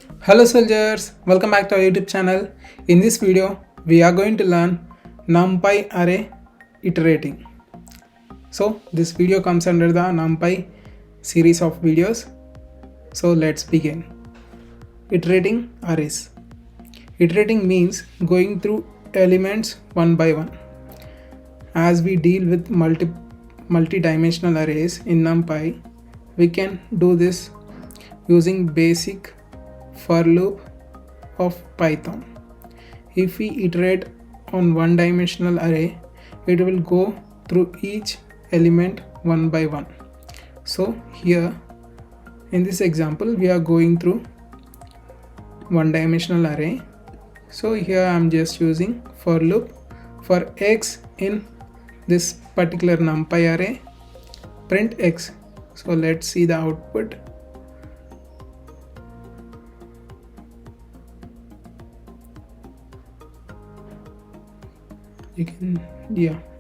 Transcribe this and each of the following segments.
Hello soldiers, welcome back to our YouTube channel. In this video, we are going to learn NumPy array iterating. So this video comes under the NumPy series of videos. So let's begin. Iterating arrays. Iterating means going through elements one by one. As we deal with multi-dimensional arrays in NumPy, we can do this using basic for loop of Python. If we iterate on one dimensional array, it will go through each element one by one. So here in this example we are going through one dimensional array. So here I am just using for loop for x in this particular NumPy array, print x. So let's see the output.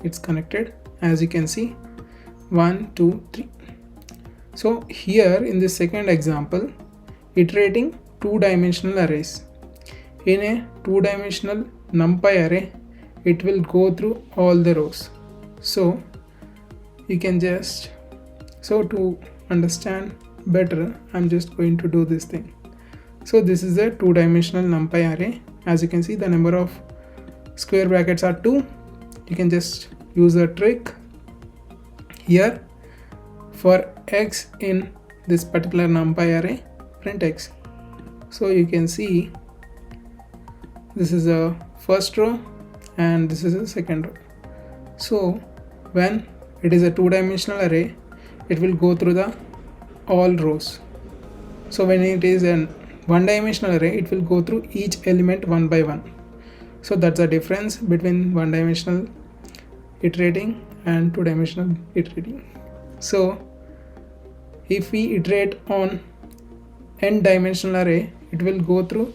It's connected, as you can see, 1 2 3. So here in this second example, iterating two-dimensional arrays. In a two-dimensional NumPy array, it will go through all the rows. So you can just, to understand better, I'm just going to do this thing. So this is a two-dimensional NumPy array. As you can see, the number of square brackets are 2. You can just use a trick here. For x in this particular NumPy array, print x. So you can see this is a first row and this is a second row. So when it is a two-dimensional array, it will go through the all rows. So when it is a one-dimensional array, it will go through each element one by one. So that's the difference between one-dimensional iterating and two-dimensional iterating. So if we iterate on n-dimensional array, it will go through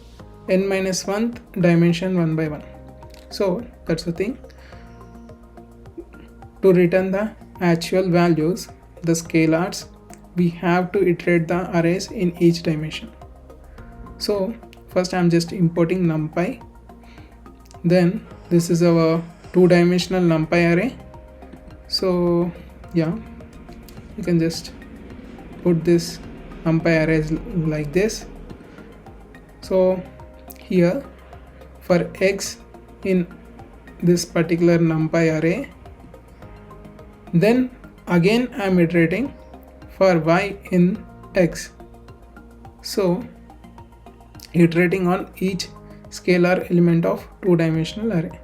n-1th dimension one by one. So that's the thing. To return the actual values, the scalars, we have to iterate the arrays in each dimension. So first I'm just importing NumPy. Then this is our two-dimensional NumPy array. So yeah, you can just put this NumPy arrays like this. So here for x in this particular NumPy array, then again I am iterating for y in x. So iterating on each scalar element of two-dimensional array.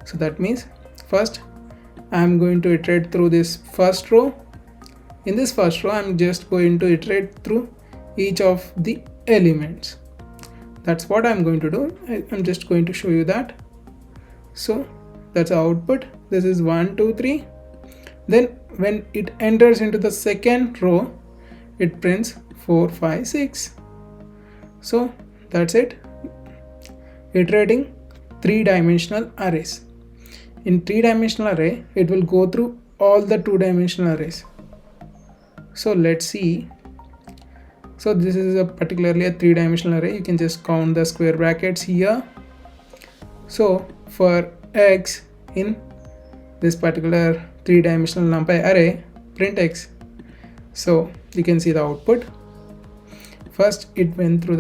So that means first I am going to iterate through this first row. In this first row I am just going to iterate through each of the elements. That's what I am going to do. I'm just going to show you that. So that's the output. This is 1 2 3. Then when it enters into the second row, it prints 4 5 6. So that's it. Iterating three-dimensional arrays. In three-dimensional array, it will go through all the two-dimensional arrays. So let's see. So this is a particularly a three-dimensional array. You can just count the square brackets here. So for x in this particular three-dimensional NumPy array, print x. So you can see the output. First it went through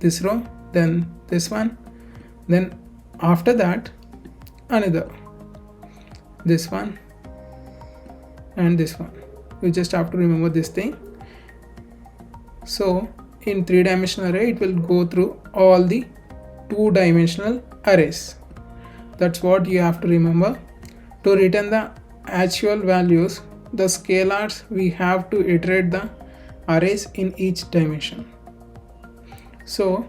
this row, then this one, then after that another, this one and this one. You just have to remember this thing. So in three-dimensional array, it will go through all the two-dimensional arrays. That's what you have to remember. To return the actual values, the scalars, we have to iterate the arrays in each dimension. So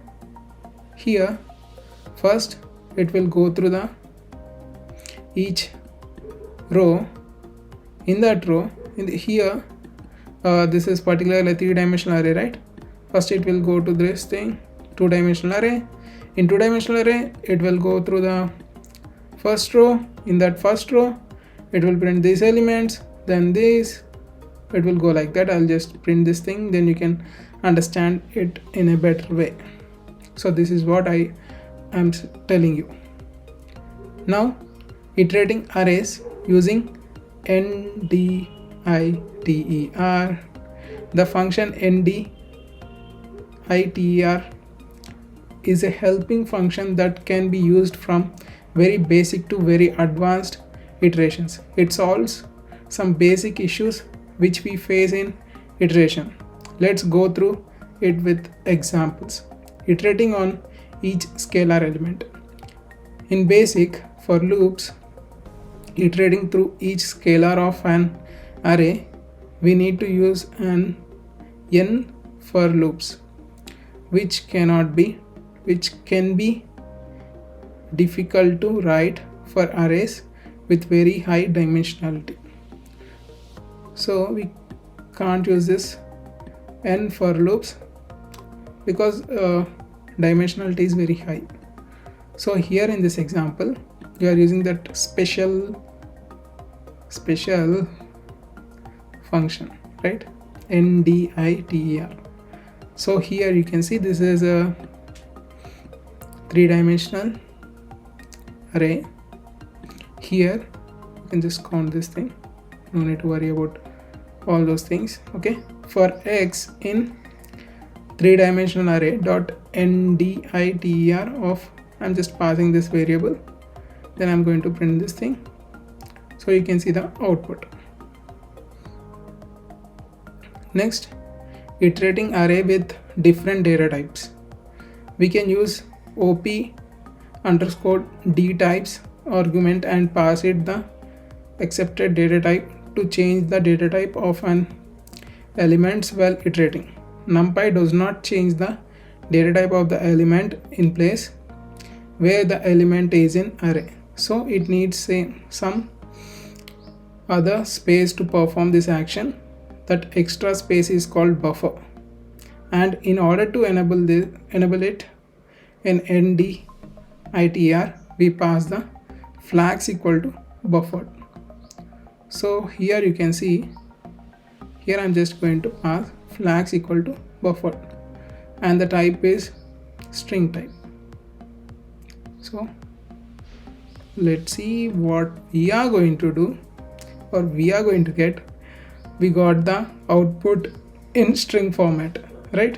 here first it will go through the each row. In that row, here this is particularly a three-dimensional array, right? First it will go to this thing, two-dimensional array. In two-dimensional array, it will go through the first row. In that first row, it will print these elements, then this, it will go like that. I'll just print this thing, then you can understand it in a better way. So this is what I am telling you. Now iterating arrays using NDITER. The function NDITER is a helping function that can be used from very basic to very advanced iterations. It solves some basic issues which we face in iteration. Let's go through it with examples. Iterating on each scalar element. In basic, for loops, iterating through each scalar of an array, we need to use an n for loops, which can be difficult to write for arrays with very high dimensionality. So we can't use this n for loops because dimensionality is very high. So here in this example we are using that special function, right? NDITER. So here you can see this is a 3-dimensional array. Here you can just count this thing, no need to worry about all those things. Okay, for x in 3-dimensional array dot NDITER of, I'm just passing this variable, then I'm going to print this thing, so you can see the output. Next, iterating array with different data types. We can use op_d types argument and pass it the accepted data type to change the data type of an elements while iterating. NumPy does not change the data type of the element in place where the element is in array, so it needs some other space to perform this action. That extra space is called buffer, and in order to enable it in NDITER, we pass the flags equal to buffered. So here you can see, here I'm just going to pass flags equal to buffered, and the type is string type. So let's see what we are going to do, or we are going to get. We got the output in string format, right?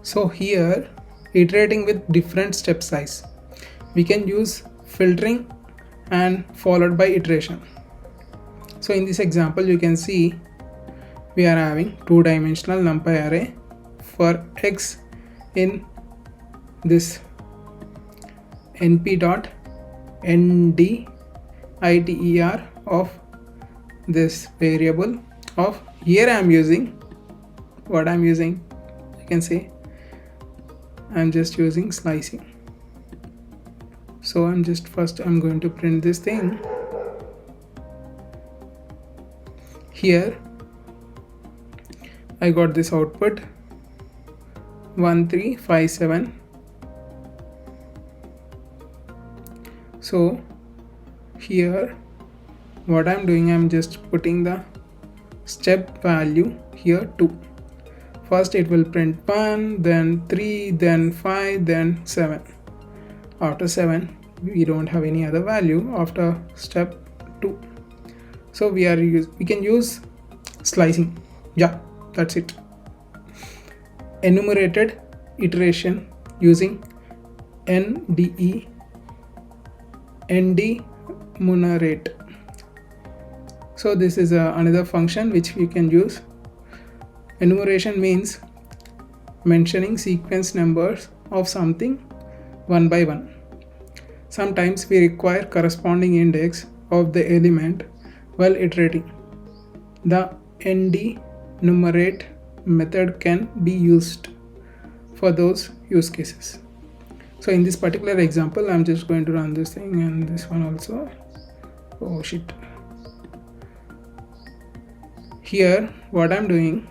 So here, iterating with different step size, we can use filtering and followed by iteration. So in this example you can see we are having 2-dimensional NumPy array for x in this np.nditer of this variable of, here I am using what I'm using, you can say I'm just using slicing. So I'm going to print this thing. Here I got this output 1357. So here what I'm doing, I'm just putting the step value here 2. First it will print 1, then 3, then 5, then 7. After 7 we don't have any other value after step 2. So we can use slicing. Yeah, that's it. Enumerated iteration using enumerate. So this is another function which we can use. Enumeration means mentioning sequence numbers of something one by one. Sometimes we require corresponding index of the element while iterating. The enumerate method can be used for those use cases. So in this particular example I'm just going to run this thing, and this one also. Oh shit. Here what I'm doing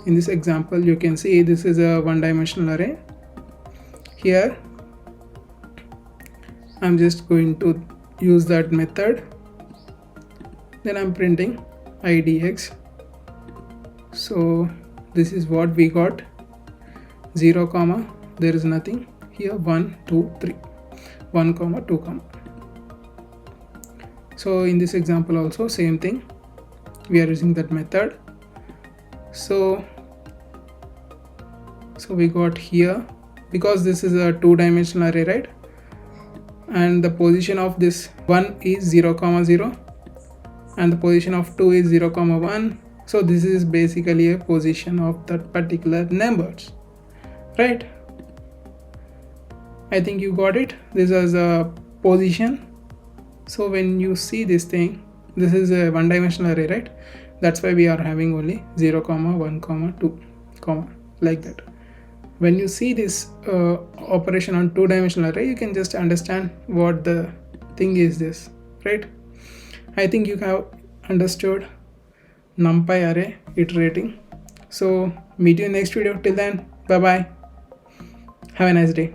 in this example, you can see this is a 1-dimensional array. Here I'm just going to use that method, then I'm printing idx. So this is what we got. 0 comma, there is nothing here. 1 2 3, 1 comma 2 comma. So in this example also same thing, we are using that method. So we got here, because this is a 2-dimensional array, right? And the position of this 1 is 0 comma 0 and the position of 2 is 0 comma 1. So this is basically a position of that particular numbers, right? I think you got it. This is a position. So when you see this thing, this is a 1-dimensional array, right? That's why we are having only 0 comma 1 comma 2 comma, like that. When you see this operation on 2-dimensional array, you can just understand what the thing is this, right? I think you have understood NumPy array iterating. So meet you in next video. Till then, bye bye. Have a nice day.